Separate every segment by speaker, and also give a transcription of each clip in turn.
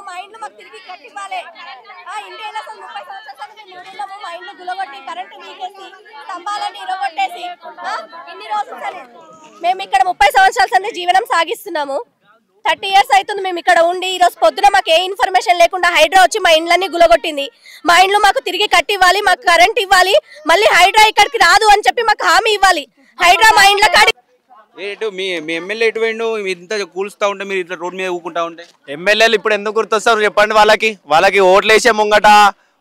Speaker 1: మా ఇండ్లు మాకు తిరిగి కట్టివ్వాలి. ఇండియాలో అసలు 30 సంవత్సరాల నుంచి మేము మా ఇండ్లు గులగొట్టి కరెంటు వీకేసి స్తంభాలని ఇరగొట్టేసి ఇన్ని రోజులు సరే మేము ఇక్కడ 30 సంవత్సరాల నుంచి జీవనం సాగిస్తున్నాము. 30 years అవుతుంది మేము ఇక్కడ ఉండి. ఈ రోజు పొద్దున మాకు ఏ ఇన్ఫర్మేషన్ లేకుండా హైడ్రా వచ్చి మా ఇండ్లన్నీ గులగొట్టింది. మా ఇండ్లు మాకు తిరిగి కట్టివ్వాలి, మాకు కరెంట్ ఇవ్వాలి, మళ్ళీ హైడ్రా ఇక్కడికి రాదు అని చెప్పి మాకు హామీ ఇవ్వాలి. హైడ్రా మా ఇండ్ల కాడి
Speaker 2: మీ ఎమ్మెల్యే ఎటు పోయిండు? ఇంత కూల్స్తా ఉంటే మీరు ఇట్లా రోడ్ మీద ఊకుంటా ఉంటే
Speaker 3: ఎమ్మెల్యేలు ఇప్పుడు ఎందుకు గుర్తొస్తారు చెప్పండి? వాళ్ళకి ఓట్లు వేసే ముంగట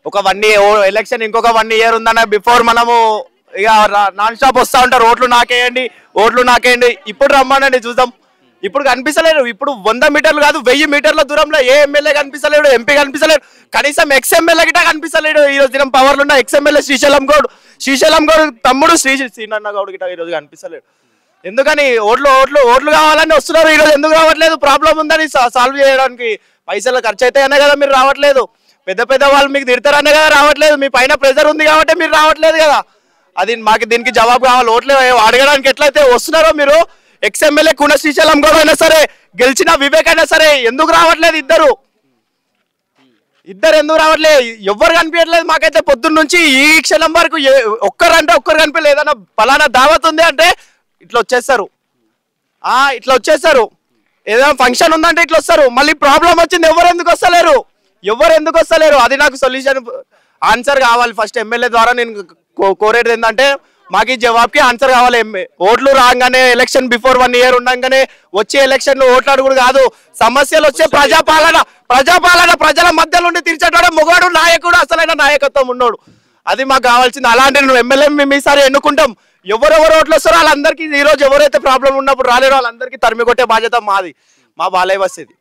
Speaker 3: ఒక 1 year ఎలక్షన్ ఇంకొక 1 year ఉందన్న బిఫోర్ మనము ఇక నాన్ స్టాప్ వస్తూ ఉంటారు ఓట్లు నాకేయండి ఇప్పుడు రమ్మనండి చూద్దాం. ఇప్పుడు కనిపిస్తలేరు. ఇప్పుడు 100 మీటర్లు కాదు 1000 మీటర్ల దూరంలో ఏ ఎమ్మెల్యే కనిపిస్తలేడు, ఎంపీ కనిపిస్తలేడు, కనీసం ఎక్స్ఎమ్మెల్యే గిట్ట కనిపిస్తలేడు. ఈ రోజు దినం పవర్లు ఉన్న ఎక్స్ఎమ్మెల్యే శ్రీశైలం గౌడ్ తమ్ముడు శ్రీనన్న గౌడ్ గిట్ట ఈ రోజు కనిపిస్తలేడు. ఎందుకని ఓట్లు కావాలని వస్తున్నారు. ఈ రోజు ఎందుకు రావట్లేదు? ప్రాబ్లం ఉందని సాల్వ్ చేయడానికి పైసలు ఖర్చు అవుతాయనే కదా మీరు రావట్లేదు. పెద్ద వాళ్ళు మీకు తిడతారనే కదా రావట్లేదు. మీ పైన ప్రెజర్ ఉంది కాబట్టి మీరు రావట్లేదు కదా. అది మాకు దీనికి జవాబు కావాలి. ఓట్లు అడగడానికి ఎట్లయితే వస్తున్నారో మీరు ఎక్స్ఎమ్మెల్యే కుణ శ్రీశైలం గౌడ్ అయినా సరే గెలిచిన వివేక్ అయినా సరే ఎందుకు రావట్లేదు? ఇద్దరు ఎందుకు రావట్లేదు? ఎవ్వరు కనిపించట్లేదు మాకైతే పొద్దున్న నుంచి ఈ క్షణం వరకు. ఒక్కరు కనిపించలేదు. ఏదైనా ఫలానా దావత్ ఉంది అంటే ఇట్లా వచ్చేస్తారు. ఏదైనా ఫంక్షన్ ఉందంటే ఇట్లా వస్తారు. మళ్ళీ ప్రాబ్లం వచ్చింది ఎవరు ఎందుకు వస్తలేరు? అది నాకు సొల్యూషన్ ఆన్సర్ కావాలి. ఫస్ట్ ఎమ్మెల్యే ద్వారా నేను కోరేది ఏంటంటే మాకు ఈ జవాబుకి ఆన్సర్ కావాలి. ఓట్లు రాగానే ఎలక్షన్ బిఫోర్ 1 year ఉండగానే వచ్చే ఎలక్షన్ ఓట్లు అడుగుడు కాదు. సమస్యలు వచ్చే ప్రజాపాలన ప్రజల మధ్యలో ఉండి తీర్చేటోడు మొగాడు నాయకుడు, అసలైన నాయకత్వం ఉన్నోడు. అది మాకు కావాల్సింది. అలాంటి ఎమ్మెల్యే మేము ఈసారి ఎన్నుకుంటాం. ఎవరెవరు ఓట్లు వస్తారో వాళ్ళందరికీ ఈ రోజు ఎవరైతే ప్రాబ్లం ఉన్నప్పుడు రాలేరో వాళ్ళందరికీ తరిమి కొట్టే బాధ్యత మాది, మా బాలయ్య బస్తీది.